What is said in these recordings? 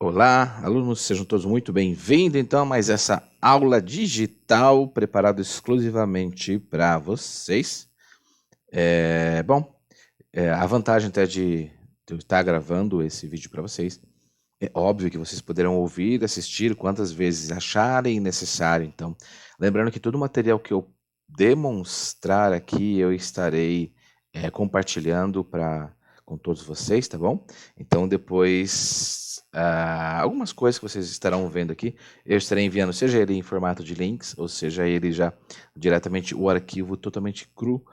Olá, alunos, sejam todos muito bem-vindos, então, a mais essa aula digital preparada exclusivamente para vocês. A vantagem até de eu estar gravando esse vídeo para vocês, é óbvio que vocês poderão ouvir, assistir quantas vezes acharem necessário. Então, lembrando que todo o material que eu demonstrar aqui, eu estarei compartilhando com todos vocês, tá bom? Então, depois, algumas coisas que vocês estarão vendo aqui, eu estarei enviando, seja ele em formato de links, ou seja ele já diretamente o arquivo totalmente cru,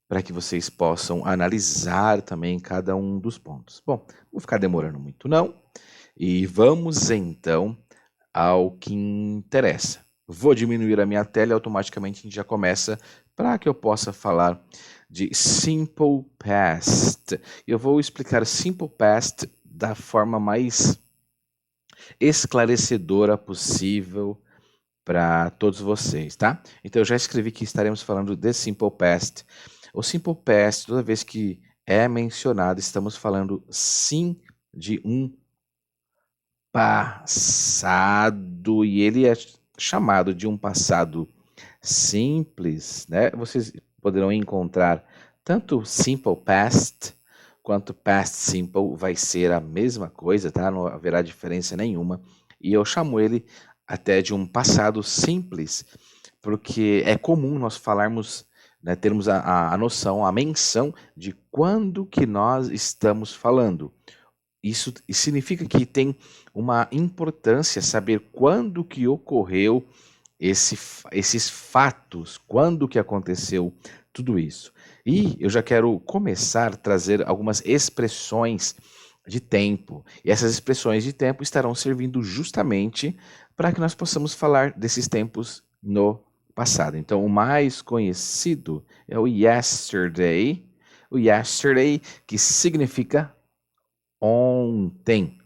para que vocês possam analisar também cada um dos pontos. Bom, não vou ficar demorando muito não, e vamos então ao que interessa. Vou diminuir a minha tela e automaticamente a gente já começa para que eu possa falar de Simple Past. Eu vou explicar Simple Past da forma mais esclarecedora possível para todos vocês, tá? Então eu já escrevi que estaremos falando de Simple Past. O Simple Past, toda vez que é mencionado, estamos falando sim de um passado, e ele é chamado de um passado simples, né? Vocês poderão encontrar tanto Simple Past quanto Past Simple, vai ser a mesma coisa, tá? Não haverá diferença nenhuma. E eu chamo ele até de um passado simples, porque é comum nós falarmos, né, termos a noção, a menção de quando que nós estamos falando. Isso significa que tem uma importância saber quando que ocorreu esses fatos, quando que aconteceu tudo isso. E eu já quero começar a trazer algumas expressões de tempo. E essas expressões de tempo estarão servindo justamente para que nós possamos falar desses tempos no passado. Então, o mais conhecido é o yesterday, que significa ontem.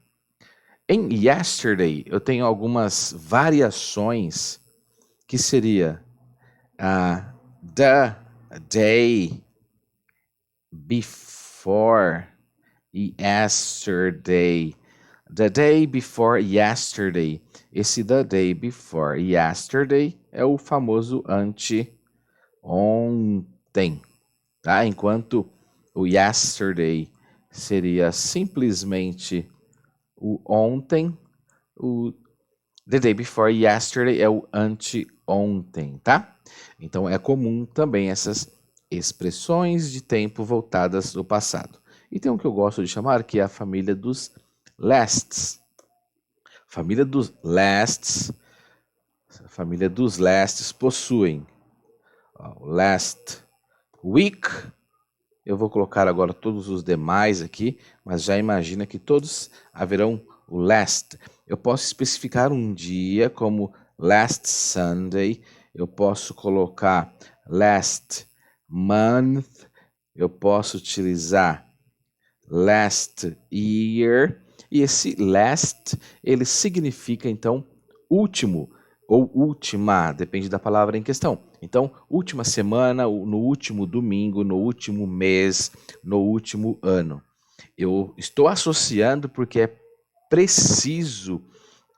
Em yesterday, eu tenho algumas variações que seria the day before yesterday. The day before yesterday. Esse the day before yesterday é o famoso anteontem, tá? Enquanto o yesterday seria simplesmente o ontem, o the day before yesterday é o anteontem, tá? Então é comum também essas expressões de tempo voltadas do passado. E tem um que eu gosto de chamar que é a família dos lasts. Família dos lasts possuem last week. Eu vou colocar agora todos os demais aqui, mas já imagina que todos haverão o last. Eu posso especificar um dia como last Sunday, eu posso colocar last month, eu posso utilizar last year, e esse last, ele significa então último ou última, depende da palavra em questão. Então, última semana, no último domingo, no último mês, no último ano. Eu estou associando porque é preciso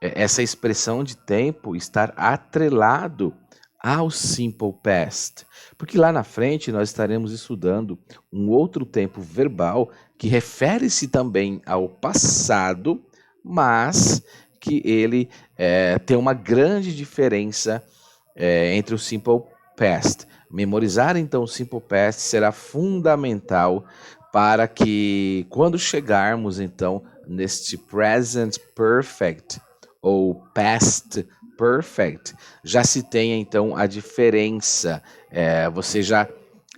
essa expressão de tempo estar atrelado ao Simple Past, porque lá na frente nós estaremos estudando um outro tempo verbal que refere-se também ao passado, mas que ele tem uma grande diferença entre o Simple Past. Memorizar então o Simple Past será fundamental para que quando chegarmos então neste Present Perfect ou Past Perfect, já se tenha então a diferença, você já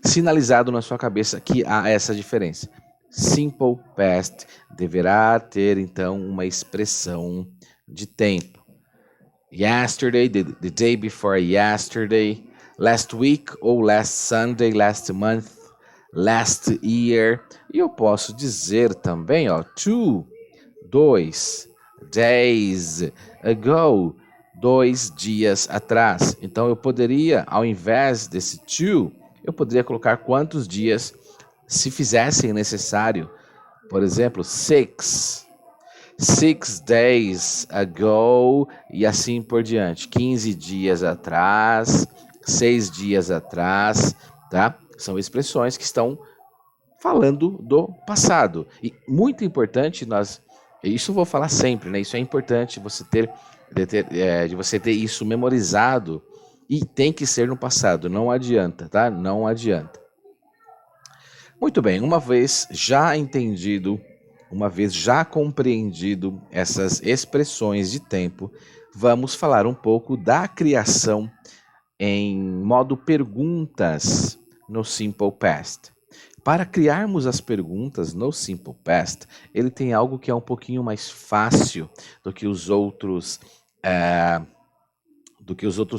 sinalizado na sua cabeça que há essa diferença. Simple Past deverá ter então uma expressão de tempo. Yesterday, the day before yesterday, last week ou last Sunday, last month, last year. E eu posso dizer também, 2 days ago, 2 dias atrás. Então eu poderia, ao invés desse 2, eu poderia colocar quantos dias se fizessem necessário. Por exemplo, 6 6 days ago, e assim por diante. 15 dias atrás, 6 dias atrás, tá? São expressões que estão falando do passado. E muito importante, isso eu vou falar sempre, né? Isso é importante de você ter isso memorizado, e tem que ser no passado, não adianta, tá? Não adianta. Muito bem, uma vez já entendido, uma vez já compreendido essas expressões de tempo, vamos falar um pouco da criação em modo perguntas no Simple Past. Para criarmos as perguntas no Simple Past, ele tem algo que é um pouquinho mais fácil do que os outros,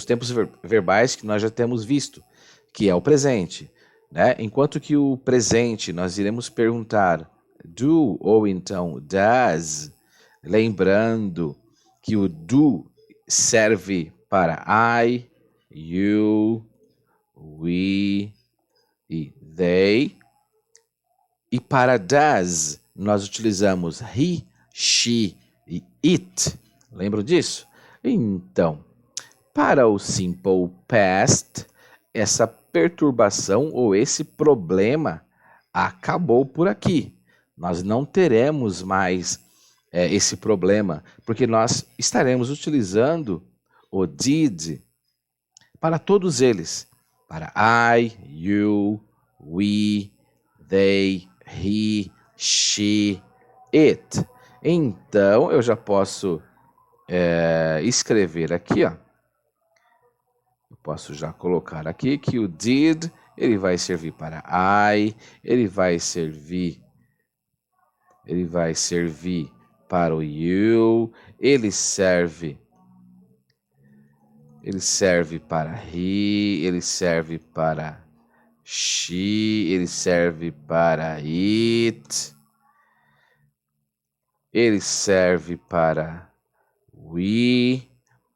tempos verbais que nós já temos visto, que é o presente. Né? Enquanto que o presente nós iremos perguntar do ou então does, lembrando que o do serve para I, you, we e they. E para does, nós utilizamos he, she e it. Lembram disso? Então, para o Simple Past, essa perturbação ou esse problema acabou por aqui. Nós não teremos mais esse problema, porque nós estaremos utilizando o did para todos eles. Para I, you, we, they, he, she, it. Então, eu já posso escrever aqui, ó. Eu posso já colocar aqui que o did, ele vai servir para I, ele vai servir para o you, ele serve para he, ele serve para she, ele serve para it, ele serve para we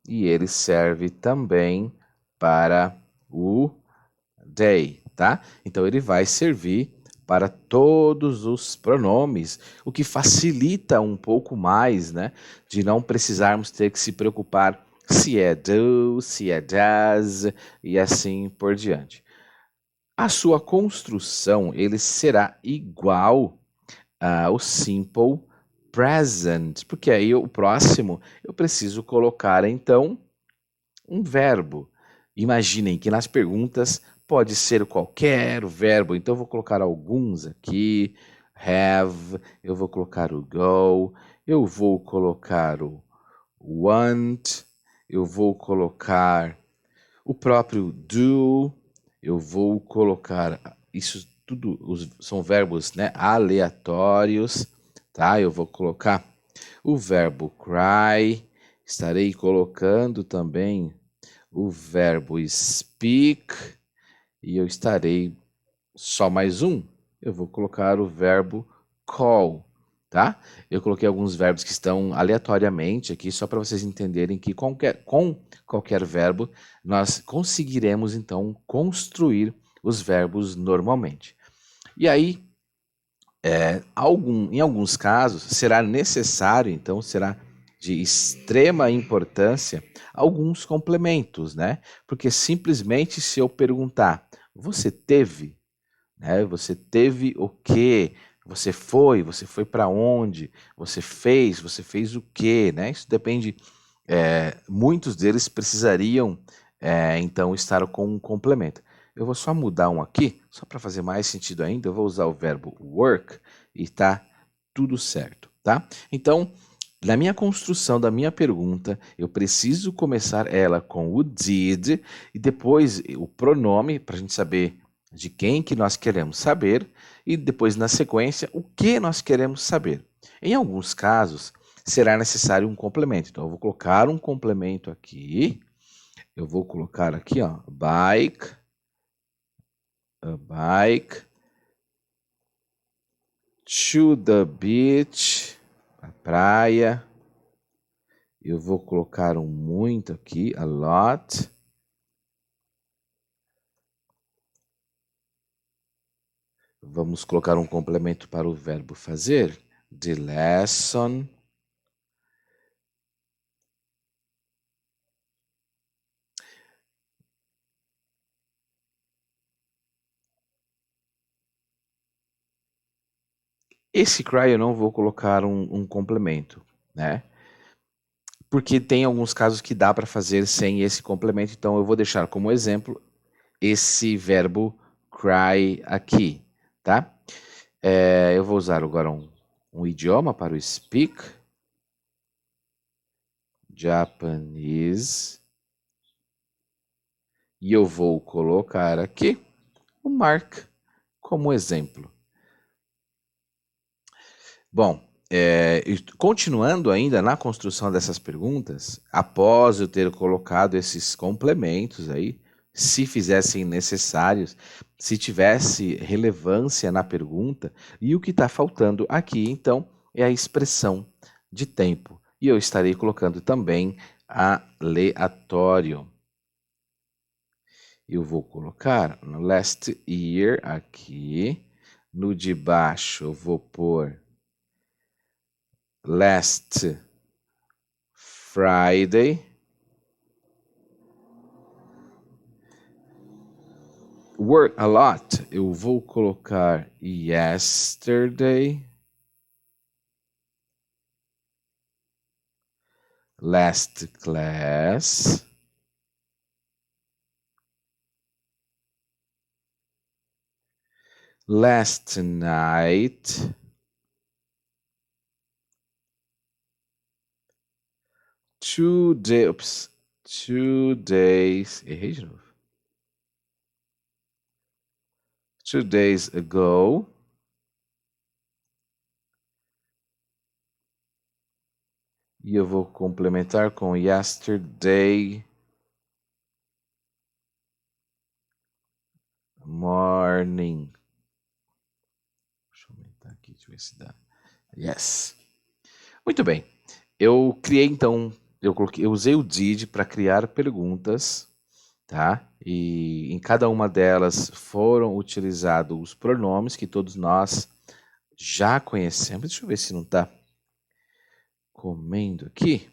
e ele serve também para o they, tá? Então ele vai servir para todos os pronomes, o que facilita um pouco mais, né, de não precisarmos ter que se preocupar se é do, se é does e assim por diante. A sua construção ele será igual ao simple present, porque aí o próximo eu preciso colocar então um verbo. Imaginem que nas perguntas pode ser qualquer verbo, então eu vou colocar alguns aqui. Have, eu vou colocar o go, eu vou colocar o want, eu vou colocar o próprio do, eu vou colocar, isso tudo são verbos, né, aleatórios, tá? Eu vou colocar o verbo cry, estarei colocando também o verbo speak e eu estarei só mais um. Eu vou colocar o verbo call, tá? Eu coloquei alguns verbos que estão aleatoriamente aqui, só para vocês entenderem que com qualquer verbo nós conseguiremos então construir os verbos normalmente. E aí, em alguns casos, será necessário, então será de extrema importância, alguns complementos, né? Porque simplesmente se eu perguntar, você teve, né? Você teve o quê? Você foi para onde? Você fez o quê, né? Isso depende, muitos deles precisariam, então, estar com um complemento. Eu vou só mudar um aqui, só para fazer mais sentido ainda, eu vou usar o verbo work e tá tudo certo, tá? Então, na minha construção da minha pergunta, eu preciso começar ela com o did e depois o pronome, para a gente saber de quem que nós queremos saber e depois, na sequência, o que nós queremos saber. Em alguns casos, será necessário um complemento. Então, eu vou colocar um complemento aqui. Eu vou colocar aqui, ó, a bike to the beach, a praia. Eu vou colocar um muito aqui, a lot. Vamos colocar um complemento para o verbo fazer. The lesson Esse cry eu não vou colocar um complemento, né? Porque tem alguns casos que dá para fazer sem esse complemento, então eu vou deixar como exemplo esse verbo cry aqui, tá? Eu vou usar agora um idioma para o speak. Japanese. E eu vou colocar aqui o Mark como exemplo. Bom, continuando ainda na construção dessas perguntas, após eu ter colocado esses complementos aí, se fizessem necessários, se tivesse relevância na pergunta, e o que está faltando aqui, então, é a expressão de tempo. E eu estarei colocando também aleatório. Eu vou colocar no last year aqui. No de baixo eu vou pôr last Friday. Work a lot. Eu vou colocar yesterday. Last class. Last night. Two days. Errei de novo. 2 days ago. E eu vou complementar com yesterday morning. Deixa eu aumentar aqui, deixa eu ver se dá. Yes. Muito bem. Eu criei então, eu usei o did para criar perguntas, tá? E em cada uma delas foram utilizados os pronomes que todos nós já conhecemos. Deixa eu ver se não está comendo aqui.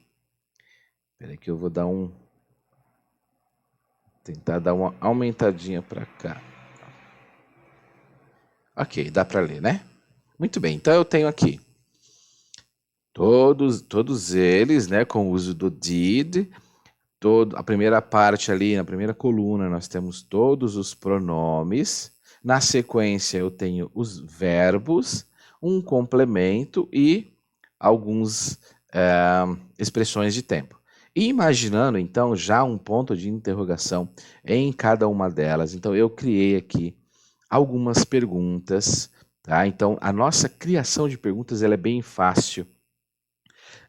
Espera aí que eu vou dar tentar dar uma aumentadinha para cá. Ok, dá para ler, né? Muito bem, então eu tenho aqui todos eles, né, com o uso do did. A primeira parte ali, na primeira coluna, nós temos todos os pronomes. Na sequência, eu tenho os verbos, um complemento e algumas expressões de tempo. E imaginando, então, já um ponto de interrogação em cada uma delas. Então, eu criei aqui algumas perguntas. Tá? Então, a nossa criação de perguntas ela é bem fácil.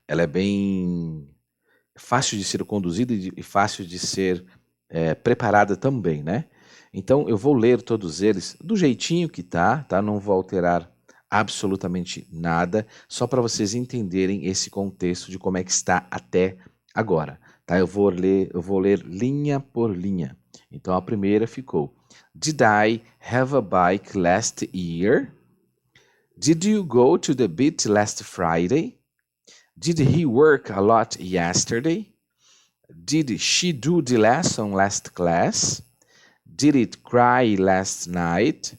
Ela é bem fácil de ser conduzida e fácil de ser preparada também, né? Então, eu vou ler todos eles do jeitinho que tá? Não vou alterar absolutamente nada, só para vocês entenderem esse contexto de como é que está até agora, tá? Eu vou ler linha por linha. Então, a primeira ficou: Did I have a bike last year? Did you go to the beach last Friday? Did he work a lot yesterday? Did she do the lesson last class? Did it cry last night?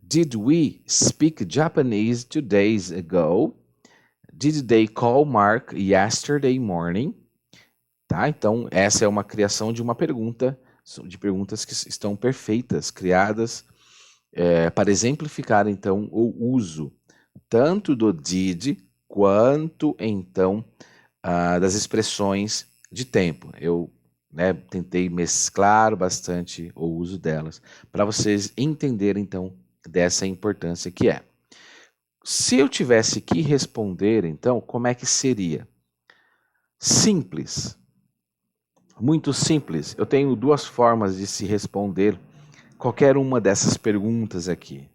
Did we speak Japanese 2 days ago? Did they call Mark yesterday morning? Tá? Então, essa é uma criação de uma pergunta, de perguntas que estão perfeitas, criadas para exemplificar, então, o uso tanto do did quanto, então, das expressões de tempo. Eu tentei mesclar bastante o uso delas para vocês entenderem, então, dessa importância que é. Se eu tivesse que responder, então, como é que seria? Simples. Muito simples. Eu tenho duas formas de se responder qualquer uma dessas perguntas aqui,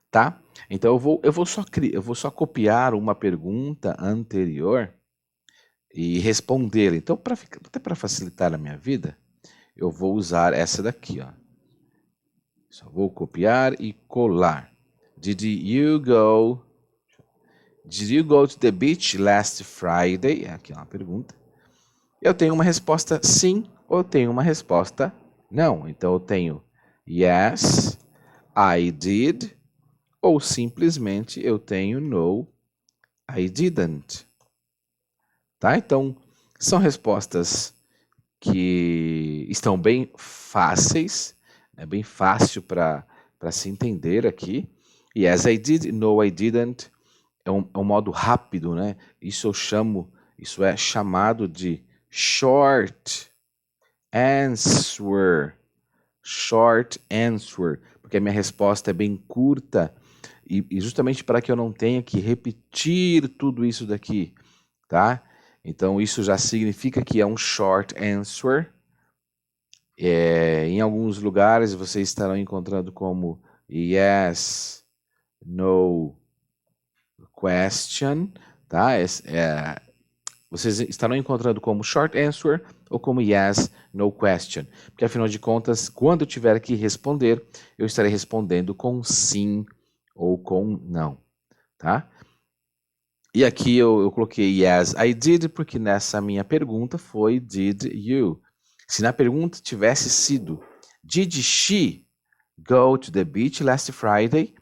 tá? Então eu vou só copiar uma pergunta anterior e responder. Então, até para facilitar a minha vida, eu vou usar essa daqui, ó. Só vou copiar e colar. Did you go to the beach last Friday? Aqui é uma pergunta. Eu tenho uma resposta sim ou eu tenho uma resposta não. Então eu tenho yes, I did, ou simplesmente eu tenho no, I didn't. Tá? Então, são respostas que estão bem fáceis, é bem fácil para se entender aqui. Yes, I did, no, I didn't. É um modo rápido, né? Isso é chamado de short answer. Short answer, porque a minha resposta é bem curta e justamente para que eu não tenha que repetir tudo isso daqui, tá? Então isso já significa que é um short answer. Em alguns lugares vocês estarão encontrando como yes, no question, tá? Vocês estarão encontrando como short answer ou como yes, no question. Porque afinal de contas, quando eu tiver que responder, eu estarei respondendo com sim ou com não, tá? E aqui eu coloquei yes, I did, porque nessa minha pergunta foi did you. Se na pergunta tivesse sido did she go to the beach last Friday,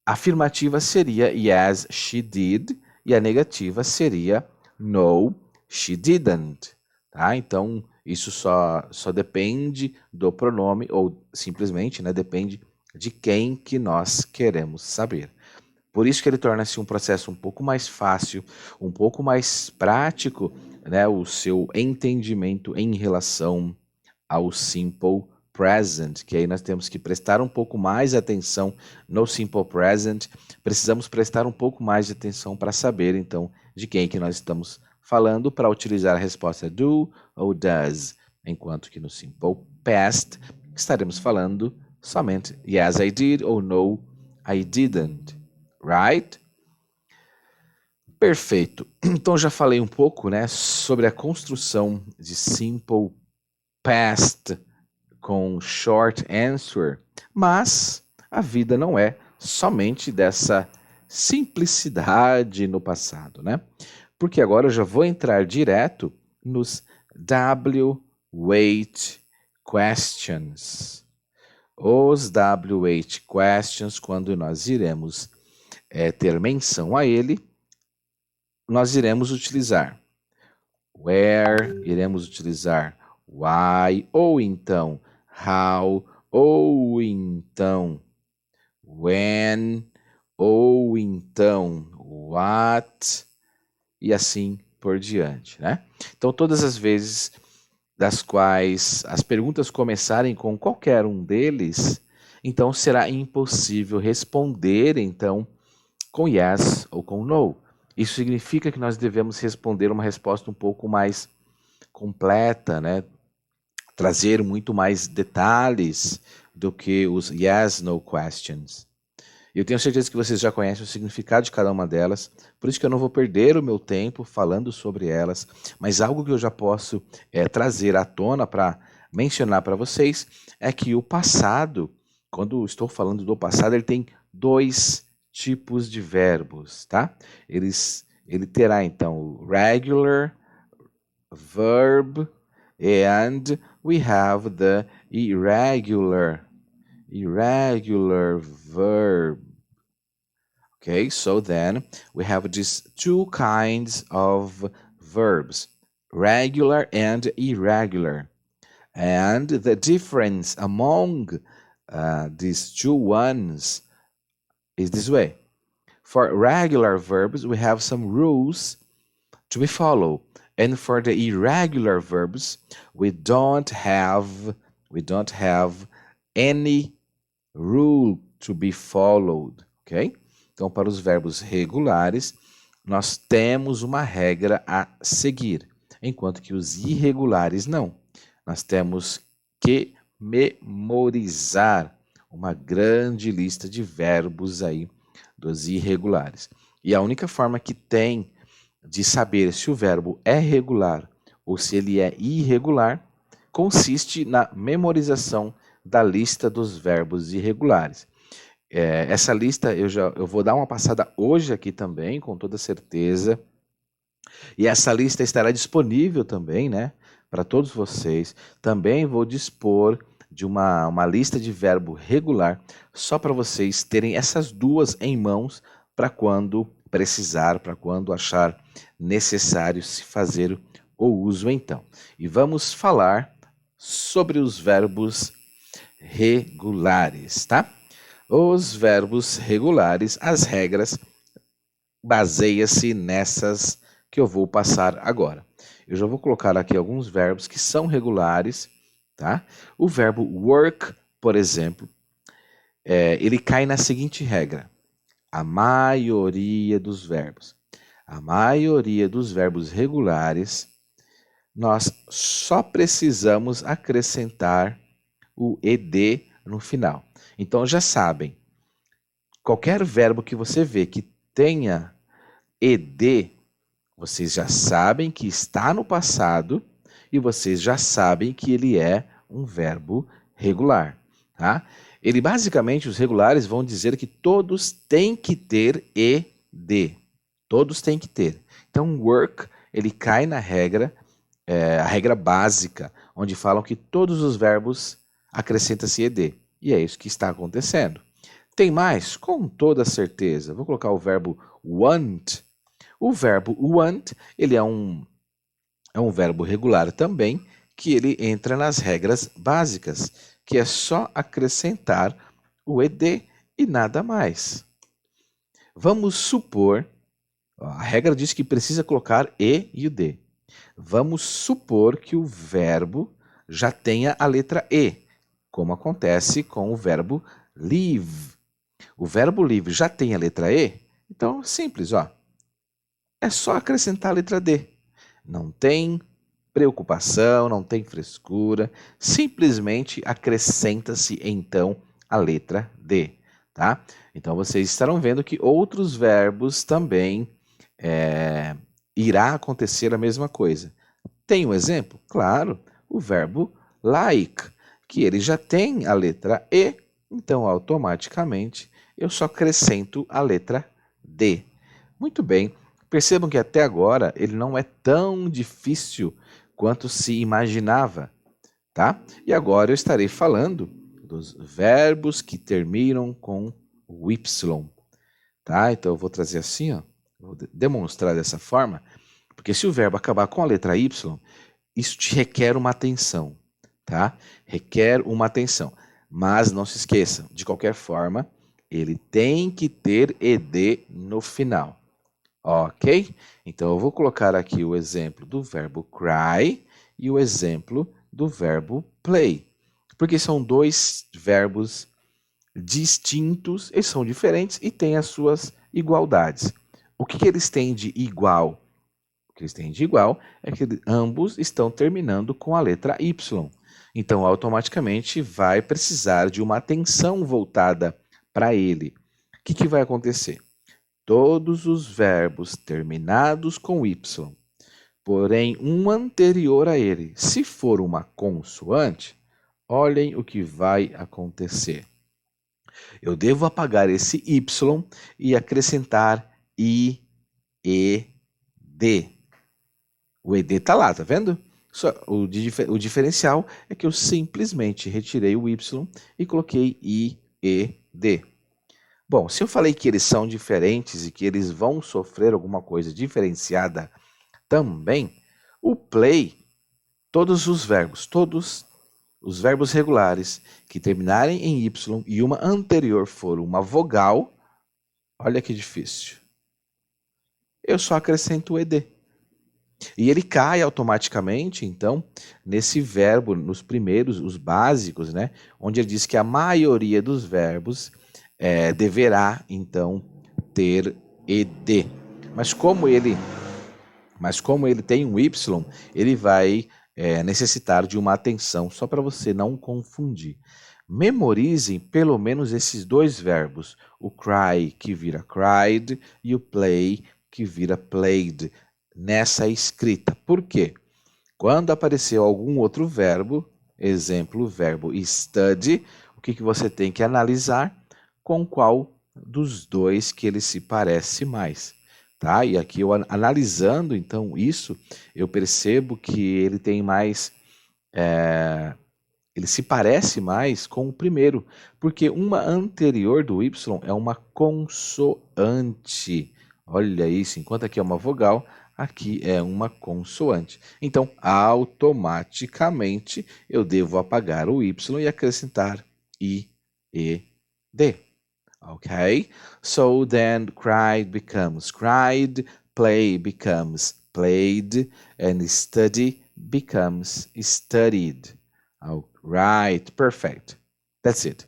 a afirmativa seria yes, she did, e a negativa seria no, she didn't. Tá? Então, isso só depende do pronome, ou simplesmente, né, depende de quem que nós queremos saber. Por isso que ele torna-se um processo um pouco mais fácil, um pouco mais prático, né, o seu entendimento em relação ao simple present, que aí nós temos que prestar um pouco mais atenção no simple present, precisamos prestar um pouco mais de atenção para saber, então, de quem que nós estamos falando para utilizar a resposta do ou does, enquanto que no simple past estaremos falando somente yes, I did ou no, I didn't. Right? Perfeito. Então já falei um pouco, né, sobre a construção de simple past com short answer, mas a vida não é somente dessa simplicidade no passado, né? Porque agora eu já vou entrar direto nos WH questions. Os WH questions, quando nós iremos ter menção a ele, nós iremos utilizar where, iremos utilizar why, ou então how, ou então when, ou então what, e assim por diante, né? Então, todas as vezes das quais as perguntas começarem com qualquer um deles, então será impossível responder, então, com yes ou com no. Isso significa que nós devemos responder uma resposta um pouco mais completa, né? Trazer muito mais detalhes do que os yes, no questions. Eu tenho certeza que vocês já conhecem o significado de cada uma delas, por isso que eu não vou perder o meu tempo falando sobre elas, mas algo que eu já posso trazer à tona para mencionar para vocês é que o passado, quando estou falando do passado, ele tem dois tipos de verbos, tá? Ele terá então o regular verb and we have the irregular verb. Okay, so then we have these two kinds of verbs, regular and irregular. And the difference among these two ones is this way. For regular verbs, we have some rules to be followed. And for the irregular verbs, we don't have any rule to be followed, ok? Então, para os verbos regulares, nós temos uma regra a seguir, enquanto que os irregulares não. Nós temos que memorizar uma grande lista de verbos aí dos irregulares. E a única forma que tem de saber se o verbo é regular ou se ele é irregular consiste na memorização da lista dos verbos irregulares. Essa lista eu vou dar uma passada hoje aqui também, com toda certeza. E essa lista estará disponível também, né, para todos vocês. Também vou dispor de uma lista de verbo regular, só para vocês terem essas duas em mãos para quando precisar, para quando achar necessário se fazer o uso então. E vamos falar sobre os verbos regulares, tá? Os verbos regulares, as regras, baseia-se nessas que eu vou passar agora. Eu já vou colocar aqui alguns verbos que são regulares, tá? O verbo work, por exemplo, ele cai na seguinte regra. A maioria dos verbos regulares, nós só precisamos acrescentar o ed no final. Então já sabem, qualquer verbo que você vê que tenha ed, vocês já sabem que está no passado e vocês já sabem que ele é um verbo regular, tá? Ele basicamente, os regulares vão dizer que todos têm que ter ed. Todos têm que ter. Então, work, ele cai na regra, a regra básica, onde falam que todos os verbos acrescenta-se ed. E é isso que está acontecendo. Tem mais? Com toda certeza. Vou colocar o verbo want. O verbo want, ele é um verbo regular também, que ele entra nas regras básicas, que é só acrescentar o ed e nada mais. Vamos supor, a regra diz que precisa colocar e o d. Vamos supor que o verbo já tenha a letra e, como acontece com o verbo live. O verbo live já tem a letra e, então simples, ó. É só acrescentar a letra D. Não tem preocupação, não tem frescura, simplesmente acrescenta-se então a letra D, tá? Então vocês estarão vendo que outros verbos também irá acontecer a mesma coisa. Tem um exemplo? Claro, o verbo like, que ele já tem a letra E, então automaticamente eu só acrescento a letra D. Muito bem. Percebam que até agora ele não é tão difícil quanto se imaginava, tá? E agora eu estarei falando dos verbos que terminam com o Y, tá? Então eu vou trazer assim, ó, vou demonstrar dessa forma, porque se o verbo acabar com a letra Y, isso te requer uma atenção, tá? Requer uma atenção. Mas não se esqueçam, de qualquer forma, ele tem que ter ed no final. Ok? Então, eu vou colocar aqui o exemplo do verbo cry e o exemplo do verbo play. Porque são dois verbos distintos, eles são diferentes e têm as suas igualdades. O que eles têm de igual? O que eles têm de igual é que ambos estão terminando com a letra Y. Então, automaticamente, vai precisar de uma atenção voltada para ele. O que vai acontecer? Todos os verbos terminados com Y, porém um anterior a ele, se for uma consoante, olhem o que vai acontecer. Eu devo apagar esse Y e acrescentar I, E, D. O ED está lá, tá vendo? O diferencial é que eu simplesmente retirei o Y e coloquei I, E, D. Bom, se eu falei que eles são diferentes e que eles vão sofrer alguma coisa diferenciada também, o play, todos os verbos regulares que terminarem em Y e uma anterior for uma vogal, olha que difícil. Eu só acrescento o ed. E ele cai automaticamente, então, nesse verbo, nos primeiros, os básicos, né? Onde ele diz que a maioria dos verbos deverá, então, ter ed. Mas como ele tem um Y, ele vai necessitar de uma atenção, só para você não confundir. Memorizem pelo menos esses dois verbos, o cry, que vira cried, e o play, que vira played, nessa escrita. Por quê? Quando apareceu algum outro verbo, exemplo, o verbo study, o que você tem que analisar? Com qual dos dois que ele se parece mais, tá? E aqui eu analisando então isso, eu percebo que ele tem mais Ele se parece mais com o primeiro, porque uma anterior do Y é uma consoante. Olha isso, enquanto aqui é uma vogal, aqui é uma consoante. Então, automaticamente, eu devo apagar o Y e acrescentar I, E, D. Okay? So then cried becomes cried, play becomes played, and study becomes studied. Right, perfect. That's it.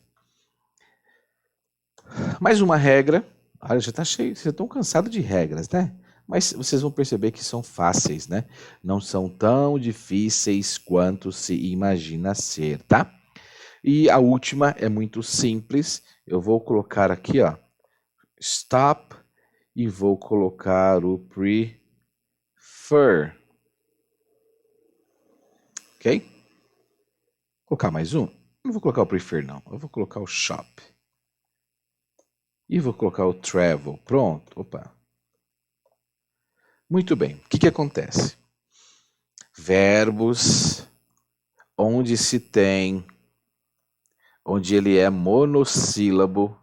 Mais uma regra. Olha, já está cheio, vocês estão cansados de regras, né? Mas vocês vão perceber que são fáceis, né? Não são tão difíceis quanto se imagina ser, tá? E a última é muito simples. Eu vou colocar aqui, ó, stop e vou colocar o prefer. Ok? Vou colocar mais um. Não vou colocar o prefer, não. Eu vou colocar o shop. E vou colocar o travel. Pronto. Opa. Muito bem. O que acontece? Verbos onde ele é monossílabo,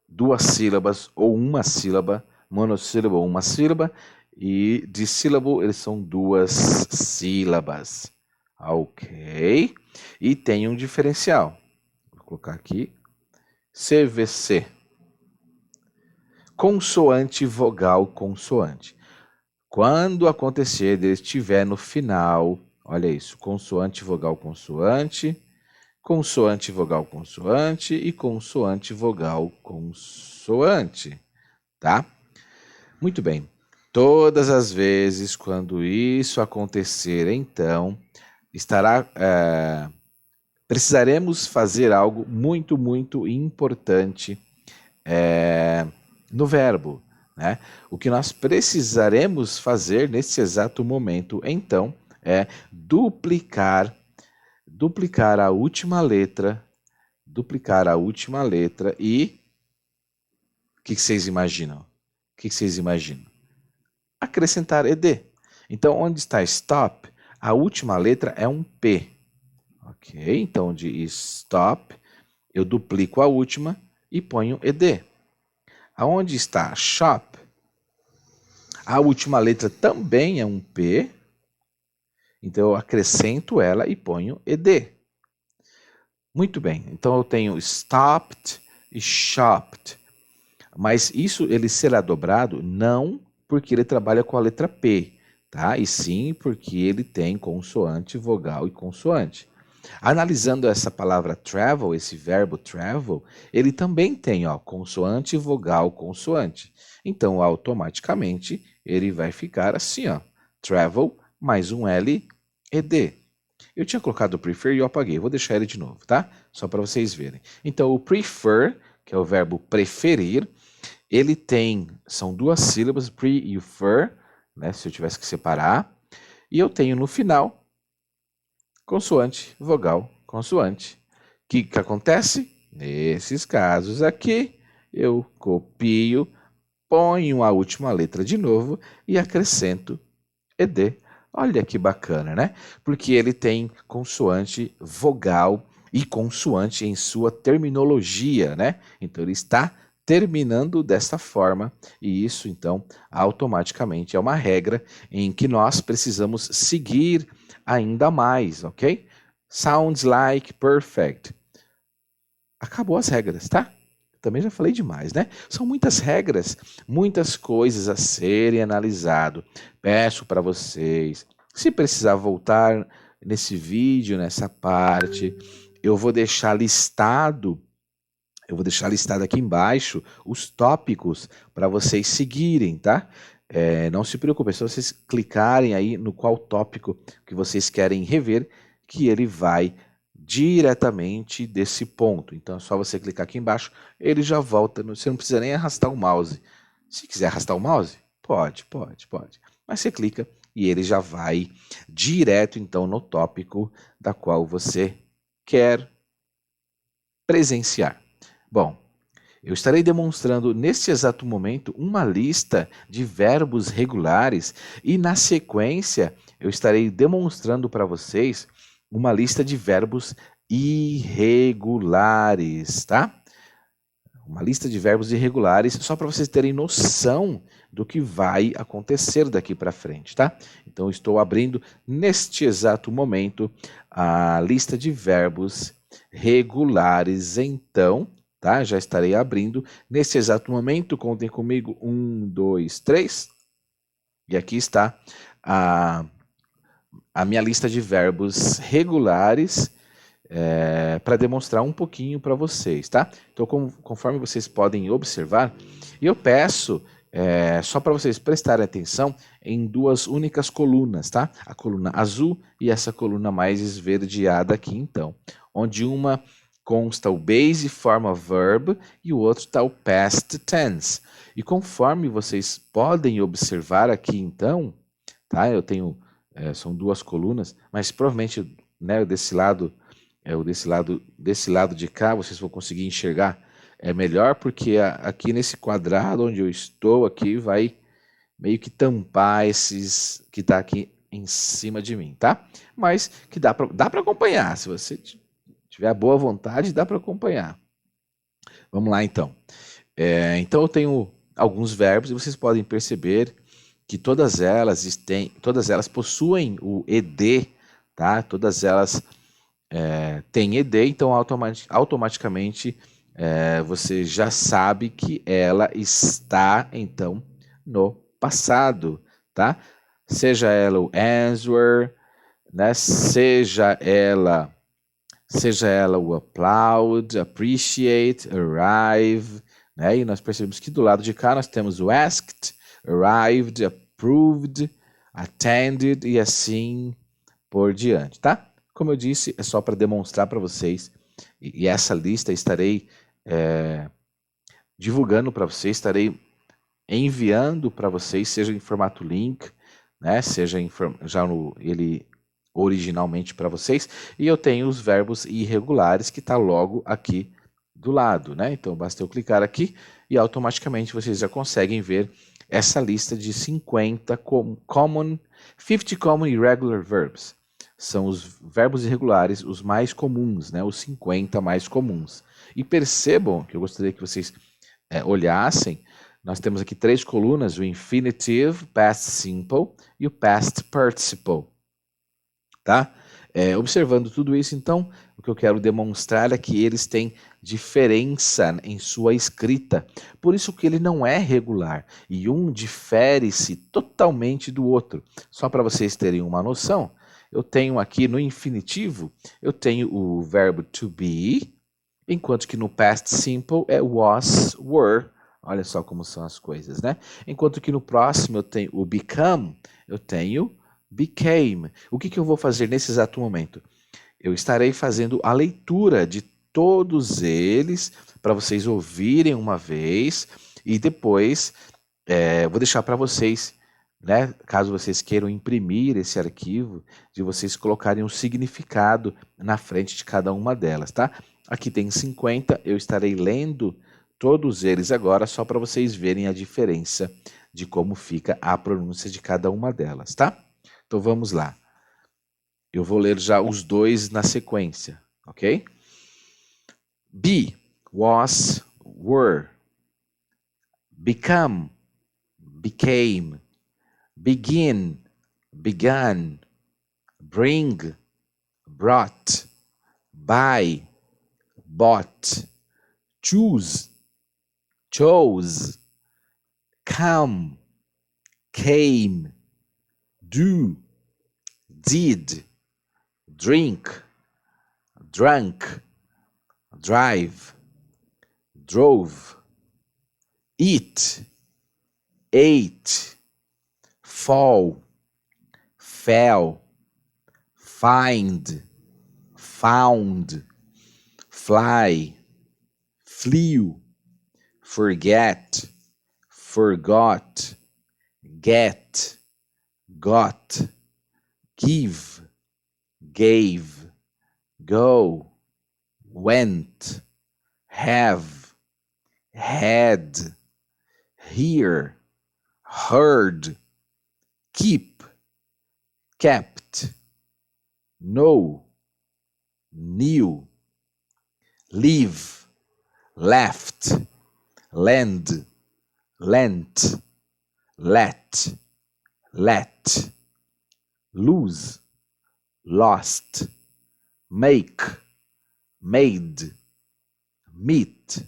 duas sílabas ou uma sílaba, monossílabo ou uma sílaba, e dissílabo eles são duas sílabas. Ok? E tem um diferencial. Vou colocar aqui. CVC. Consoante, vogal, consoante. Quando acontecer ele estiver no final, olha isso, consoante, vogal, consoante, consoante, vogal, consoante e consoante, vogal, consoante, tá? Muito bem. Todas as vezes quando isso acontecer, então, precisaremos fazer algo muito, muito importante no verbo, né? O que nós precisaremos fazer nesse exato momento, então, é duplicar a última letra, e o que vocês imaginam? O que vocês imaginam? Acrescentar ed. Então, onde está stop, a última letra é um P. Ok? Então, de stop, eu duplico a última e ponho ed. Aonde está shop, a última letra também é um P. Então, eu acrescento ela e ponho ed. Muito bem. Então, eu tenho stopped e shopped. Mas isso ele será dobrado não porque ele trabalha com a letra P, tá? E sim porque ele tem consoante, vogal e consoante. Analisando essa palavra travel, esse verbo travel, ele também tem, ó, consoante, vogal, consoante. Então, automaticamente, ele vai ficar assim, ó, travel mais um L e D. Eu tinha colocado o prefer e eu apaguei. Vou deixar ele de novo, tá? Só para vocês verem. Então, o prefer, que é o verbo preferir, ele são duas sílabas, pre e fer, né? Se eu tivesse que separar. E eu tenho no final consoante, vogal, consoante. O que acontece? Nesses casos aqui, eu copio, ponho a última letra de novo e acrescento ed. Olha que bacana, né? Porque ele tem consoante, vogal e consoante em sua terminologia, né? Então ele está terminando desta forma e isso então automaticamente é uma regra em que nós precisamos seguir ainda mais, ok? Sounds like perfect. Acabou as regras, tá? Também já falei demais, né? São muitas regras, muitas coisas a serem analisado. Peço para vocês, se precisar voltar nesse vídeo, nessa parte, eu vou deixar listado aqui embaixo os tópicos para vocês seguirem, tá? Não se preocupem, é só vocês clicarem aí no qual tópico que vocês querem rever, que ele vai diretamente desse ponto. Então é só você clicar aqui embaixo, ele já volta, você não precisa nem arrastar o mouse. Se quiser arrastar o mouse, pode. Mas você clica e ele já vai direto então no tópico da qual você quer presenciar. Bom, eu estarei demonstrando neste exato momento uma lista de verbos regulares e na sequência eu estarei demonstrando para vocês uma lista de verbos irregulares, tá? Uma lista de verbos irregulares, só para vocês terem noção do que vai acontecer daqui para frente, tá? Então, estou abrindo neste exato momento a lista de verbos regulares. Então, tá? Já estarei abrindo neste exato momento. Contem comigo. 1, 2, 3. E aqui está a minha lista de verbos regulares para demonstrar um pouquinho para vocês, tá? Então, conforme vocês podem observar, eu peço só para vocês prestarem atenção em duas únicas colunas, tá? A coluna azul e essa coluna mais esverdeada aqui, então, onde uma consta o base form of verb e o outro está o past tense. E conforme vocês podem observar aqui, então, tá? Eu tenho, são duas colunas, mas provavelmente, né, desse lado desse lado de cá, vocês vão conseguir enxergar melhor, porque aqui nesse quadrado onde eu estou aqui vai meio que tampar esses que está aqui em cima de mim, tá? Mas que dá para acompanhar, se você tiver a boa vontade, dá para acompanhar. Vamos lá então. Então eu tenho alguns verbos e vocês podem perceber que todas elas possuem o ed, tá? Todas elas tem ed, então automaticamente você já sabe que ela está, então, no passado, tá? Seja ela o answer, né? Seja ela o applaud, appreciate, arrive, né? E nós percebemos que do lado de cá nós temos o asked, arrived, approved, attended e assim por diante, tá? Como eu disse, é só para demonstrar para vocês, e essa lista estarei divulgando para vocês, estarei enviando para vocês, seja em formato link, né, seja ele originalmente para vocês, e eu tenho os verbos irregulares que está logo aqui do lado, né? Então basta eu clicar aqui e automaticamente vocês já conseguem ver essa lista de 50 common irregular verbs. São os verbos irregulares, os mais comuns, né? Os 50 mais comuns. E percebam que eu gostaria que vocês olhassem, nós temos aqui 3 colunas, o infinitive, past simple e o past participle. Tá? Observando tudo isso, então, o que eu quero demonstrar é que eles têm diferença em sua escrita. Por isso que ele não é regular. E um difere-se totalmente do outro. Só para vocês terem uma noção, eu tenho aqui no infinitivo, eu tenho o verbo to be, enquanto que no past simple é was, were. Olha só como são as coisas, né? Enquanto que no próximo eu tenho o become, eu tenho became. O que eu vou fazer nesse exato momento? Eu estarei fazendo a leitura de todos eles para vocês ouvirem uma vez e depois vou deixar para vocês, né, caso vocês queiram imprimir esse arquivo, de vocês colocarem um significado na frente de cada uma delas, tá? Aqui tem 50, eu estarei lendo todos eles agora só para vocês verem a diferença de como fica a pronúncia de cada uma delas, tá? Então vamos lá. Eu vou ler já os dois na sequência, ok? Be, was, were. Become, became. Begin, began. Bring, brought. Buy, bought. Choose, chose. Come, came. Do, did. Drink, drunk. Drive, drove. Eat, ate. Fall, fell. Find, found. Fly, flew. Forget, forgot. Get, got. Give, gave. Go, went. Have, had. Hear, heard. Keep, kept. Know, new, leave, left, lend, lent, let, lose, lost, make, made, meet,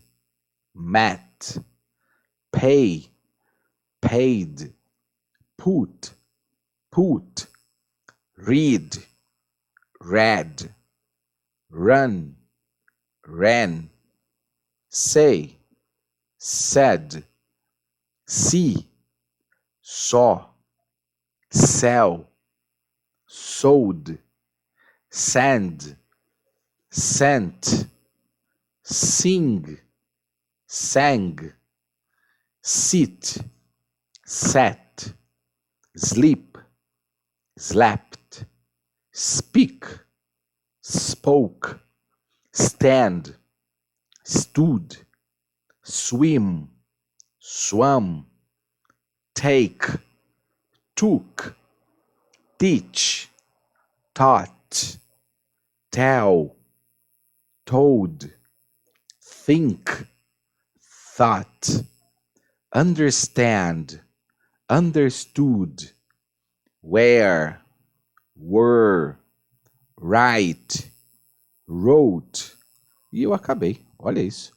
met, pay, paid, put, read, read, run, ran, say, said, see, saw, sell, sold, send, sent, sing, sang, sit, sat, sleep, slept, speak, spoke, stand, stood, swim, swam, take, took, teach, taught, tell, told, think, thought, understand, understood, where, were, write, wrote. E eu acabei. Olha isso.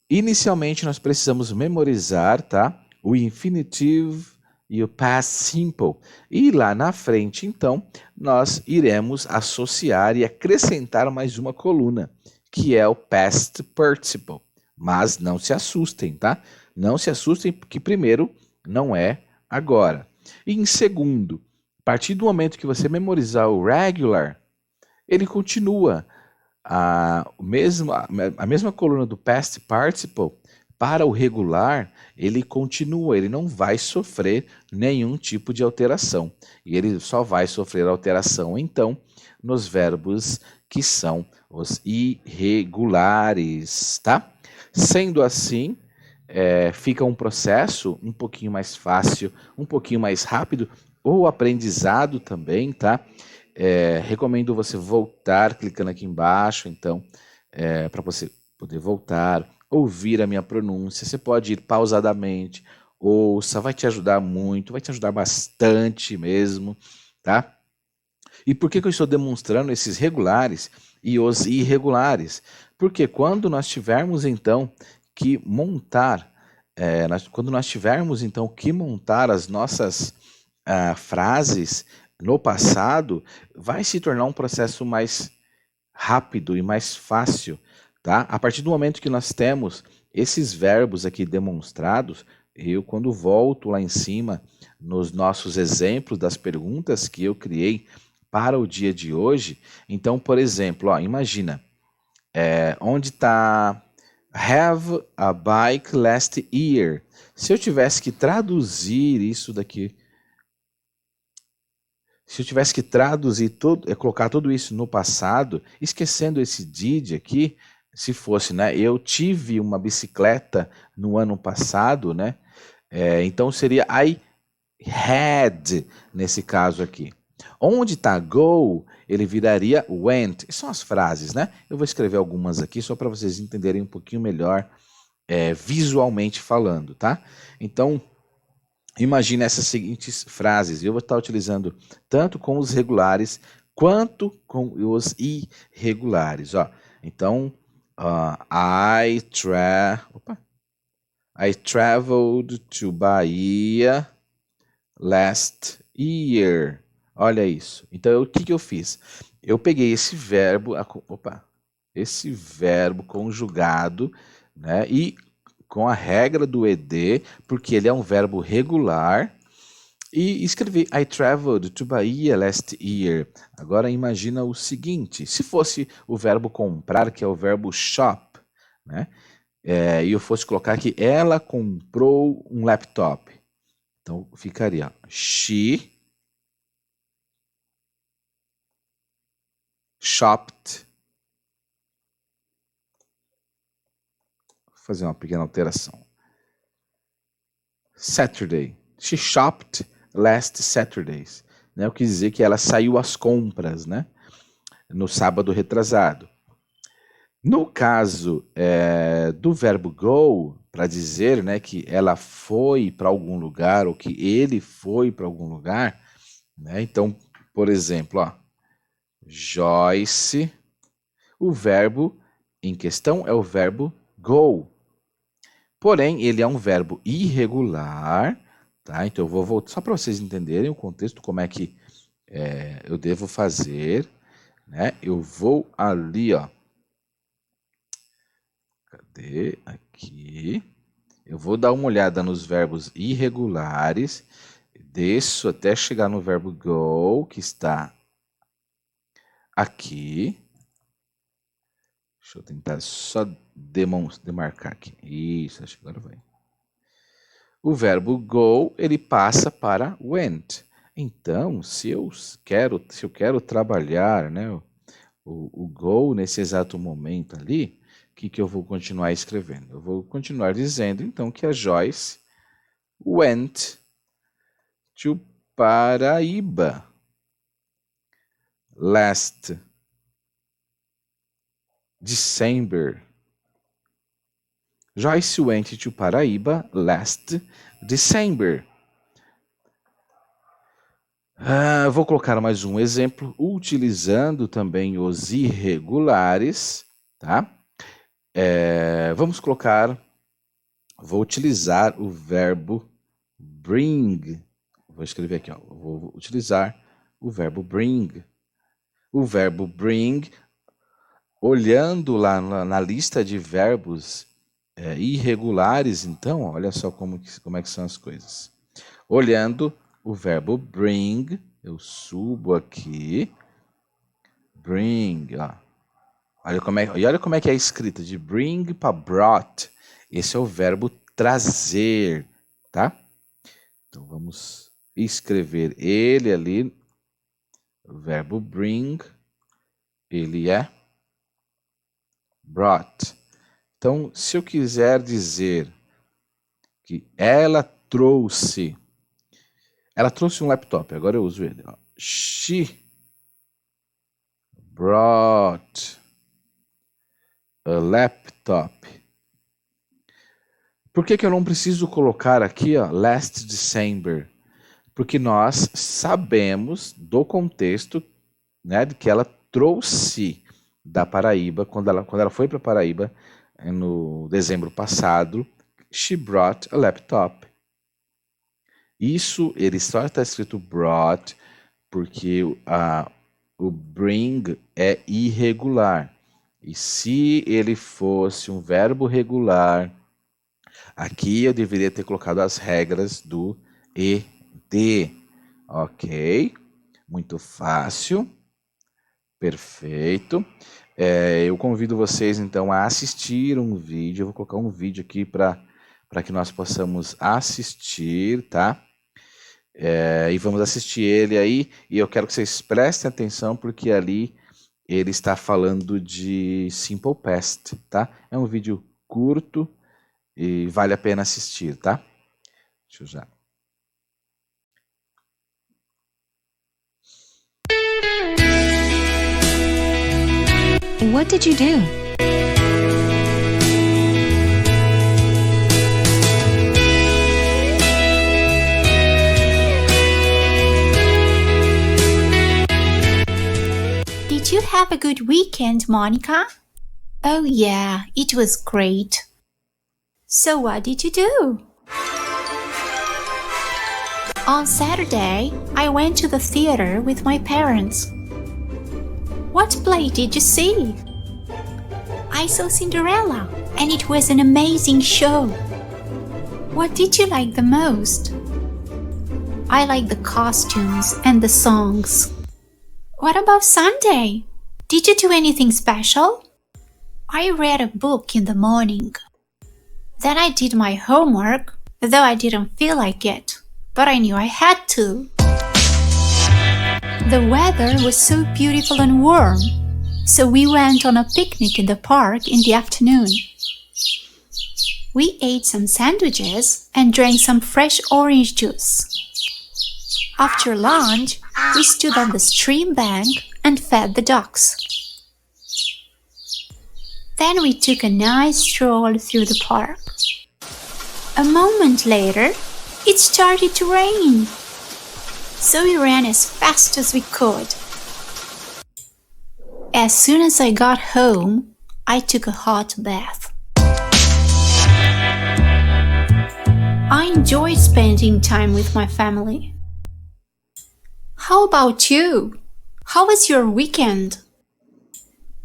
Inicialmente nós precisamos memorizar, tá? O infinitive e o past simple. E lá na frente, então, nós iremos associar e acrescentar mais uma coluna, que é o past participle. Mas não se assustem, tá? Não se assustem porque primeiro não é agora. E em segundo, a partir do momento que você memorizar o regular, ele continua a mesma coluna do past participle. Para o regular, ele continua, ele não vai sofrer nenhum tipo de alteração. E ele só vai sofrer alteração, então, nos verbos que são os irregulares, tá? Sendo assim, fica um processo um pouquinho mais fácil, um pouquinho mais rápido, ou aprendizado também, tá? Recomendo você voltar clicando aqui embaixo, então, para você poder voltar, ouvir a minha pronúncia. Você pode ir pausadamente, ouça, vai te ajudar muito, vai te ajudar bastante mesmo, tá? E por que eu estou demonstrando esses regulares e os irregulares? Porque quando nós tivermos, então, que montar, quando nós tivermos, então, que montar as nossas frases no passado, vai se tornar um processo mais rápido e mais fácil, tá? A partir do momento que nós temos esses verbos aqui demonstrados, eu quando volto lá em cima nos nossos exemplos das perguntas que eu criei para o dia de hoje, então, por exemplo, ó, imagina, onde está have a bike last year? Se eu tivesse que traduzir isso daqui, se eu tivesse que traduzir colocar tudo isso no passado, esquecendo esse did aqui, se fosse, né? Eu tive uma bicicleta no ano passado, né? Então seria I had nesse caso aqui. Onde está go, ele viraria went. São as frases, né? Eu vou escrever algumas aqui só para vocês entenderem um pouquinho melhor visualmente falando, tá? Então, imagine essas seguintes frases. Eu vou estar utilizando tanto com os regulares quanto com os irregulares. Ó. Então, I traveled to Bahia last year. Olha isso. Então, o que eu fiz? Eu peguei esse verbo, esse verbo conjugado, né? E com a regra do ED, porque ele é um verbo regular, e escrevi I traveled to Bahia last year. Agora imagina o seguinte, se fosse o verbo comprar, que é o verbo shop, né? E eu fosse colocar que ela comprou um laptop. Então ficaria she shopped. Vou fazer uma pequena alteração. Saturday. She shopped last Saturdays. Né? Eu quis dizer que ela saiu às compras, né? no sábado retrasado. No caso do verbo go, para dizer, né, que ela foi para algum lugar ou que ele foi para algum lugar, né? Então, por exemplo, ó, Joyce, o verbo em questão é o verbo go. Porém, ele é um verbo irregular, tá? Então eu vou voltar só para vocês entenderem o contexto, como é que eu devo fazer, né? Eu vou ali, ó. Cadê? Aqui. Eu vou dar uma olhada nos verbos irregulares, desço até chegar no verbo go, que está aqui. Deixa eu tentar só demarcar aqui. Isso, acho que agora vai. O verbo go, ele passa para went. Então, se eu quero trabalhar, né, o go nesse exato momento ali, o que eu vou continuar escrevendo? Eu vou continuar dizendo, então, que a Joyce went to Paraíba last December. Joyce went to Paraíba last December. Vou colocar mais um exemplo, utilizando também os irregulares, tá? Vou utilizar o verbo bring. Vou escrever aqui, ó. Vou utilizar o verbo bring. O verbo bring, olhando lá na lista de verbos irregulares, então, olha só como é que são as coisas. Olhando o verbo bring, eu subo aqui, bring, ó. Olha como é que é a escrita, de bring para brought. Esse é o verbo trazer, tá? Então, vamos escrever ele ali, o verbo bring, ele é brought. Então, se eu quiser dizer que ela trouxe um laptop, agora eu uso ele. Ó. She brought a laptop. Por que eu não preciso colocar aqui, ó, last December? Porque nós sabemos do contexto, né, de que ela trouxe da Paraíba, quando ela foi para Paraíba no dezembro passado, she brought a laptop. Isso, ele só está escrito brought porque o bring é irregular. E se ele fosse um verbo regular, aqui eu deveria ter colocado as regras do ED. Ok? Muito fácil. Perfeito. Eu convido vocês, então, a assistir um vídeo. Eu vou colocar um vídeo aqui para que nós possamos assistir, tá? E vamos assistir ele aí. E eu quero que vocês prestem atenção, porque ali ele está falando de Simple Past, tá? É um vídeo curto e vale a pena assistir, tá? Deixa eu já... What did you do? Did you have a good weekend, Monica? Oh yeah, it was great. So what did you do? On Saturday, I went to the theater with my parents. What play did you see? I saw Cinderella, and it was an amazing show. What did you like the most? I like the costumes and the songs. What about Sunday? Did you do anything special? I read a book in the morning. Then I did my homework, though I didn't feel like it, but I knew I had to. The weather was so beautiful and warm, so we went on a picnic in the park in the afternoon. We ate some sandwiches and drank some fresh orange juice. After lunch, we stood on the stream bank and fed the ducks. Then we took a nice stroll through the park. A moment later, it started to rain. So we ran as fast as we could. As soon as I got home, I took a hot bath. I enjoyed spending time with my family. How about you? How was your weekend?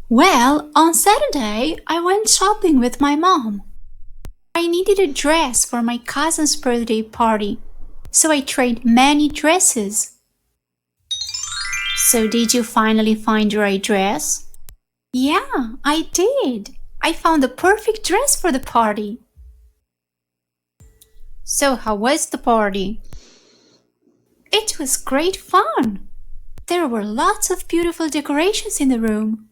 Well, on Saturday, I went shopping with my mom. I needed a dress for my cousin's birthday party, so I tried many dresses. So did you finally find your right dress? Yeah, I did. I found the perfect dress for the party. So how was the party? It was great fun. There were lots of beautiful decorations in the room.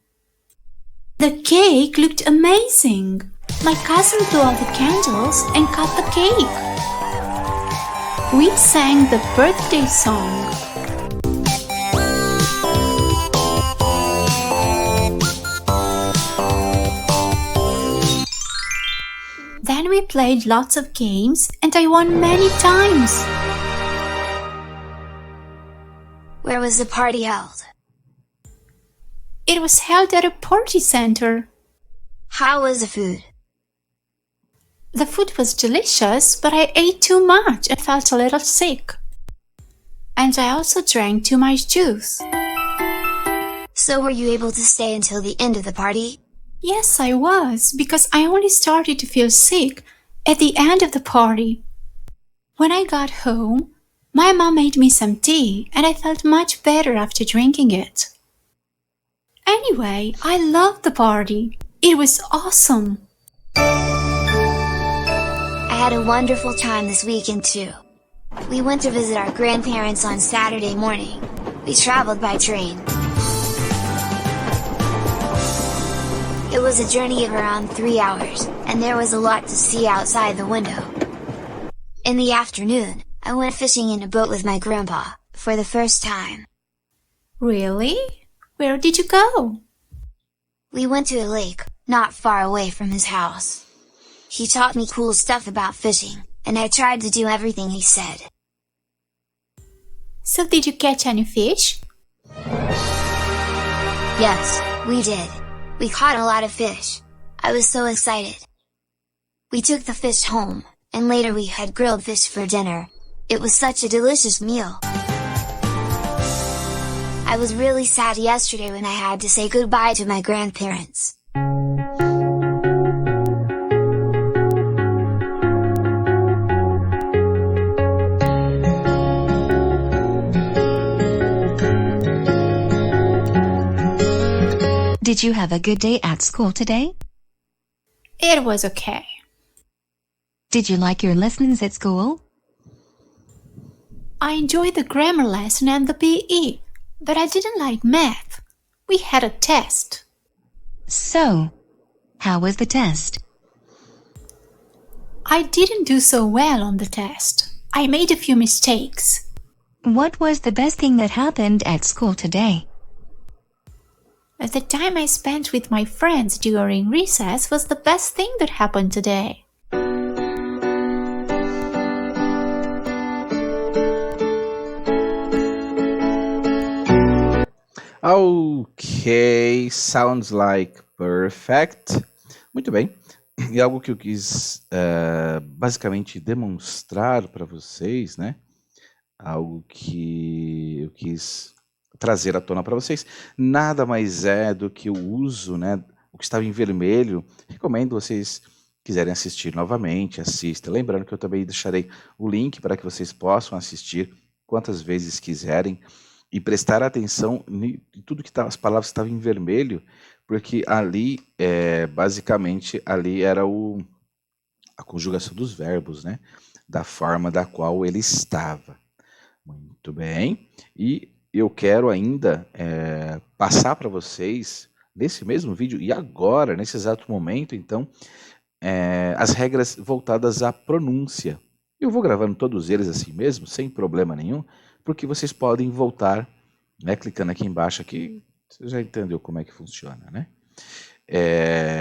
The cake looked amazing. My cousin blew out the candles and cut the cake. We sang the birthday song. Then we played lots of games and I won many times. Where was the party held? It was held at a party center. How was the food? The food was delicious, but I ate too much and felt a little sick. And I also drank too much juice. So were you able to stay until the end of the party? Yes, I was, because I only started to feel sick at the end of the party. When I got home, my mom made me some tea and I felt much better after drinking it. Anyway, I loved the party. It was awesome. I had a wonderful time this weekend too. We went to visit our grandparents on Saturday morning. We traveled by train. It was a journey of around 3 hours, and there was a lot to see outside the window. In the afternoon, I went fishing in a boat with my grandpa, for the first time. Really? Where did you go? We went to a lake, not far away from his house. He taught me cool stuff about fishing, and I tried to do everything he said. So did you catch any fish? Yes, we did. We caught a lot of fish. I was so excited. We took the fish home, and later we had grilled fish for dinner. It was such a delicious meal. I was really sad yesterday when I had to say goodbye to my grandparents. Did you have a good day at school today? It was okay. Did you like your lessons at school? I enjoyed the grammar lesson and the PE, but I didn't like math. We had a test. So, how was the test? I didn't do so well on the test. I made a few mistakes. What was the best thing that happened at school today? The time I spent with my friends during recess was the best thing that happened today. Ok, sounds like perfect. Muito bem. E algo que eu quis basicamente demonstrar para vocês, né? Algo que eu quis trazer à tona para vocês, nada mais é do que o uso, né? O que estava em vermelho. Recomendo vocês quiserem assistir novamente, assista. Lembrando que eu também deixarei o link para que vocês possam assistir quantas vezes quiserem e prestar atenção em tudo que as palavras estavam em vermelho, porque ali, basicamente, ali era a conjugação dos verbos, né? Da forma da qual ele estava. Muito bem. E eu quero ainda passar para vocês, nesse mesmo vídeo, e agora, nesse exato momento, então, as regras voltadas à pronúncia. Eu vou gravando todos eles assim mesmo, sem problema nenhum, porque vocês podem voltar, né, clicando aqui embaixo, aqui, Você já entendeu como é que funciona, né?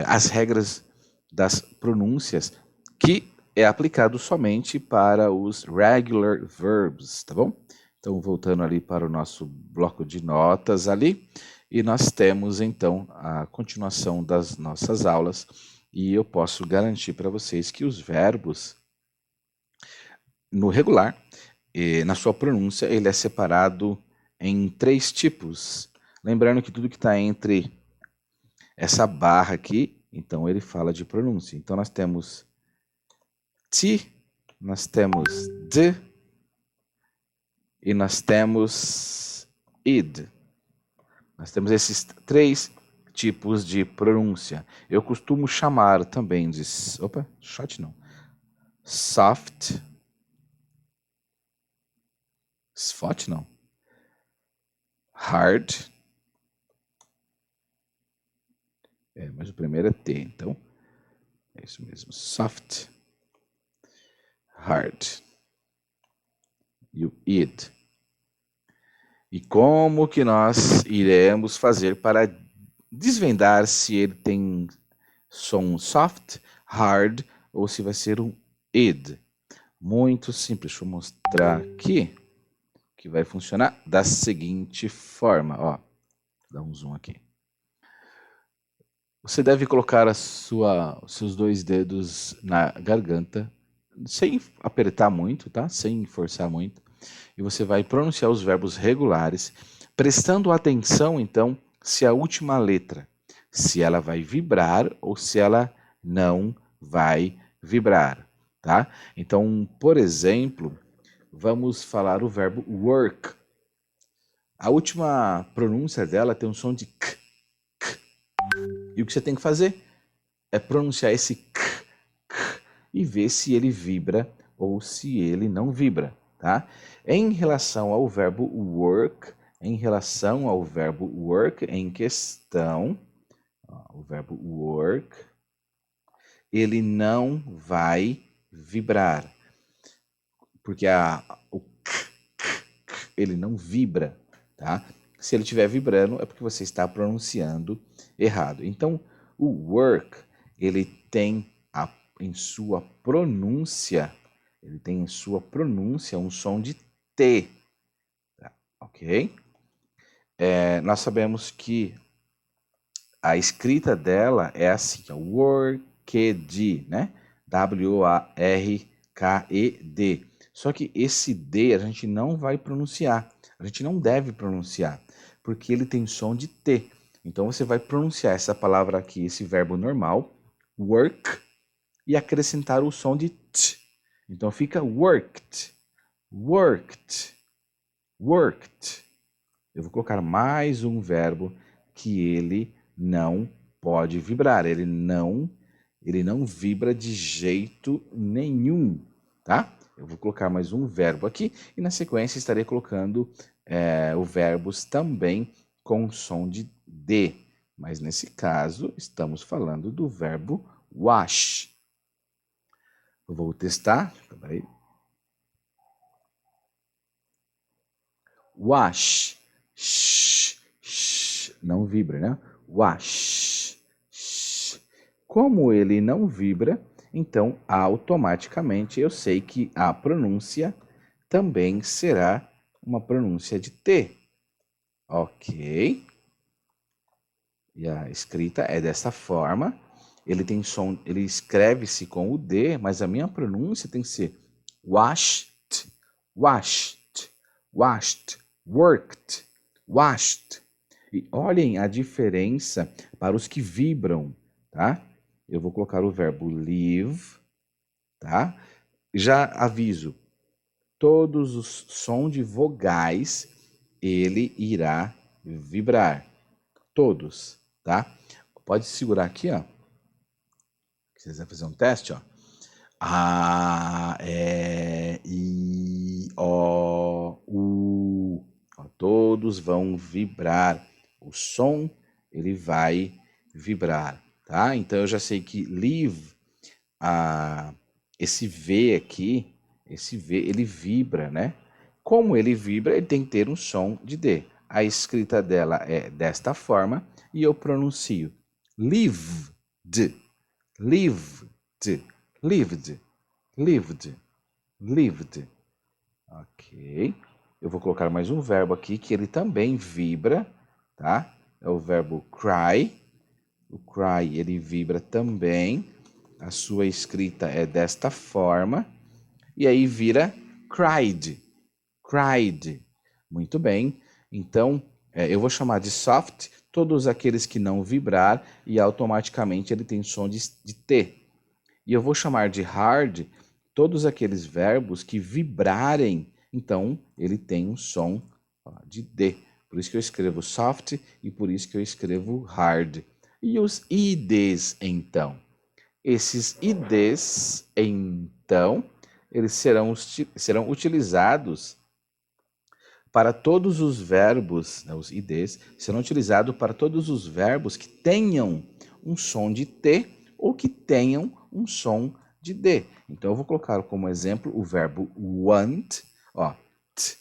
As regras das pronúncias que é aplicado somente para os regular verbs, tá bom? Então, voltando ali para o nosso bloco de notas ali, e nós temos, então, a continuação das nossas aulas, e eu posso garantir para vocês que os verbos, no regular, na sua pronúncia, ele é separado em 3 tipos. Lembrando que tudo que está entre essa barra aqui, então ele fala de pronúncia. Então, nós temos ti, nós temos de, e nós temos id. Nós temos esses 3 tipos de pronúncia. Eu costumo chamar também de... Opa, short não. Soft. Soft não. Hard. Mas o primeiro é T, então é isso mesmo. Soft. Hard. E o id. E como que nós iremos fazer para desvendar se ele tem som soft, hard ou se vai ser um id? Muito simples, deixa eu mostrar aqui que vai funcionar da seguinte forma, ó. Vou dar um zoom aqui. Você deve colocar os seus 2 dedos na garganta, sem apertar muito, tá? Sem forçar muito. E você vai pronunciar os verbos regulares, prestando atenção, então, se a última letra, se ela vai vibrar ou se ela não vai vibrar, tá? Então, por exemplo, vamos falar o verbo work. A última pronúncia dela tem um som de k, k. E o que você tem que fazer é pronunciar esse k, k e ver se ele vibra ou se ele não vibra. Tá? Em relação ao verbo work, em questão, o verbo work, ele não vai vibrar, porque o k, ele não vibra, tá? Se ele estiver vibrando, é porque você está pronunciando errado. Então, o work, ele tem em sua pronúncia um som de T, tá? Ok? Nós sabemos que a escrita dela é assim, worked, né? W-O-R-K-E-D. Só que esse D a gente não vai pronunciar, a gente não deve pronunciar, porque ele tem som de T. Então você vai pronunciar essa palavra aqui, esse verbo normal, work, e acrescentar o som de T. Então fica worked, worked, worked. Eu vou colocar mais um verbo que ele não pode vibrar. Ele não vibra de jeito nenhum, tá? Eu vou colocar mais um verbo aqui e na sequência estarei colocando os verbos também com som de D. Mas nesse caso estamos falando do verbo wash. Eu vou testar. Peraí. Wash. Não vibra, né? Wash. Como ele não vibra, então automaticamente eu sei que a pronúncia também será uma pronúncia de T. Ok. E a escrita é dessa forma. Ele tem som, ele escreve-se com o D, mas a minha pronúncia tem que ser washed, washed, washed, worked, washed. E olhem a diferença para os que vibram, tá? Eu vou colocar o verbo live, tá? Já aviso, todos os sons de vogais, ele irá vibrar. Todos, tá? Pode segurar aqui, ó. Se quiser fazer um teste, ó. A, E, I, O, U. Ó, todos vão vibrar. O som, ele vai vibrar, tá? Então, eu já sei que live, esse V aqui, esse V, ele vibra, né? Como ele vibra, ele tem que ter um som de D. a escrita dela é desta forma e eu pronuncio lived, lived, lived, lived, lived. Ok. Eu vou colocar mais um verbo aqui que ele também vibra, tá? É o verbo cry. O cry, ele vibra também. A sua escrita é desta forma. E aí vira cried, cried. Muito bem. Então, eu vou chamar de soft todos aqueles que não vibrar e automaticamente ele tem som de T. E eu vou chamar de hard todos aqueles verbos que vibrarem, então ele tem um som de D. Por isso que eu escrevo soft e por isso que eu escrevo hard. E os IDs, então? Esses IDs, então, eles serão utilizados para todos os verbos, né, os IDs, serão utilizados para todos os verbos que tenham um som de T ou que tenham um som de D. Então, eu vou colocar como exemplo o verbo want, ó, t.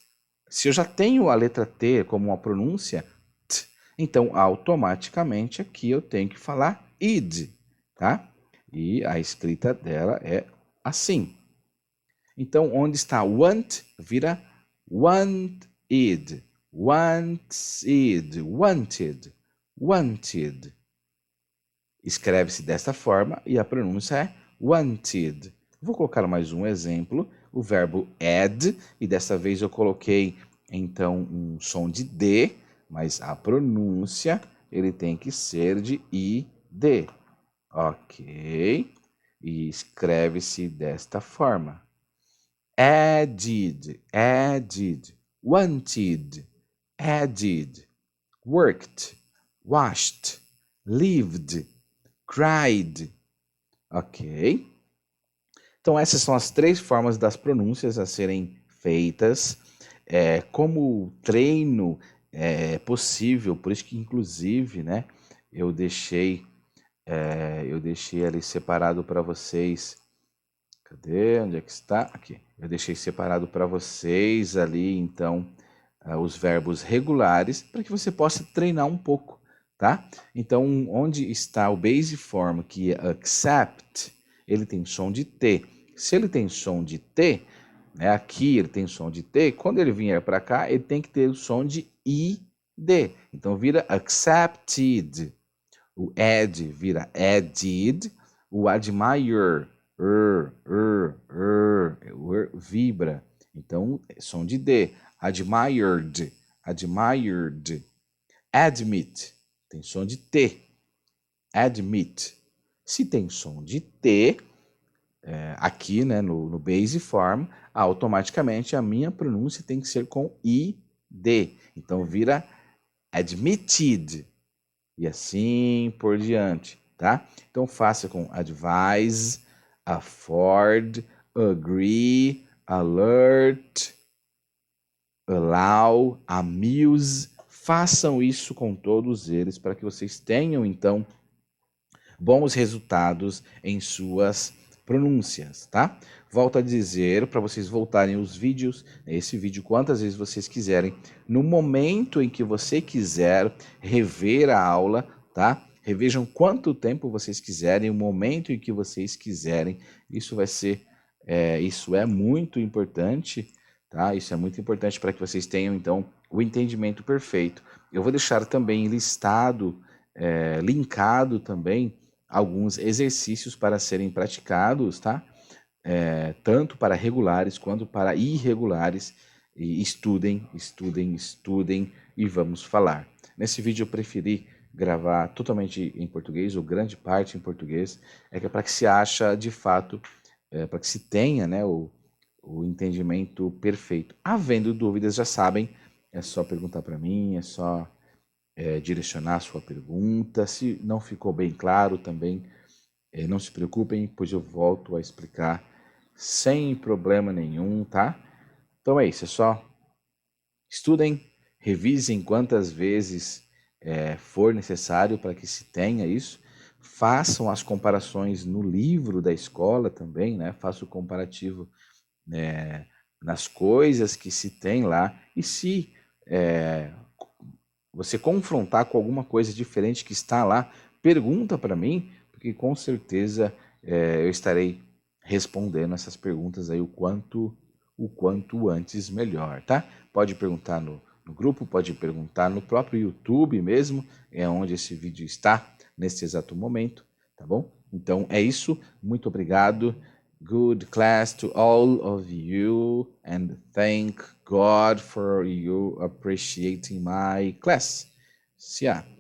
Se eu já tenho a letra T como uma pronúncia, t, então, automaticamente, aqui eu tenho que falar id, tá? E a escrita dela é assim. Então, onde está want, vira wanted, wanted, wanted, wanted. Escreve-se desta forma e a pronúncia é wanted. Vou colocar mais um exemplo, o verbo add, e dessa vez eu coloquei, então, um som de D, mas a pronúncia, ele tem que ser de ID. Ok? E escreve-se desta forma. Added, added, wanted, added, worked, washed, lived, cried. Ok? Então, essas são as 3 formas das pronúncias a serem feitas. Como treino é possível, por isso que, inclusive, né, eu deixei ali separado para vocês. Cadê? Onde é que está? Aqui. Eu deixei separado para vocês ali, então, os verbos regulares, para que você possa treinar um pouco, tá? Então, onde está o base form, que é accept, ele tem som de T. Se ele tem som de T, né, aqui ele tem som de T, quando ele vier para cá, ele tem que ter o som de ID. Então, vira accepted. O add vira added. O admire, vibra. Então, som de D. Admired, admired. Admit, tem som de T. Admit. Se tem som de T, aqui, né, no base form, automaticamente a minha pronúncia tem que ser com ID. Então, vira admitted. E assim por diante, tá? Então, faça com advise, afford, agree, alert, allow, amuse. Façam isso com todos eles para que vocês tenham, então, bons resultados em suas pronúncias, tá? Volto a dizer para vocês voltarem os vídeos, esse vídeo quantas vezes vocês quiserem, no momento em que você quiser rever a aula, tá? Revejam quanto tempo vocês quiserem, o momento em que vocês quiserem. Isso vai ser, isso é muito importante, tá? Isso é muito importante para que vocês tenham, então, o entendimento perfeito. Eu vou deixar também listado, linkado também, alguns exercícios para serem praticados, tá? Tanto para regulares quanto para irregulares. E estudem, estudem, estudem e vamos falar. Nesse vídeo eu preferi gravar totalmente em português, ou grande parte em português, que é para que se acha de fato, para que se tenha, né, o entendimento perfeito. Havendo dúvidas, já sabem, é só perguntar para mim, é só direcionar a sua pergunta. Se não ficou bem claro também, não se preocupem, pois eu volto a explicar sem problema nenhum, tá? Então é isso, é só estudem, revisem quantas vezes for necessário para que se tenha isso. Façam as comparações no livro da escola também, né? Faça o comparativo nas coisas que se tem lá. E se você confrontar com alguma coisa diferente que está lá, pergunta para mim, porque com certeza eu estarei respondendo essas perguntas aí o quanto antes melhor, tá? Pode perguntar no grupo, pode perguntar no próprio YouTube mesmo, é onde esse vídeo está nesse exato momento, tá bom? Então é isso, muito obrigado. Good class to all of you, and thank God for you appreciating my class. See ya.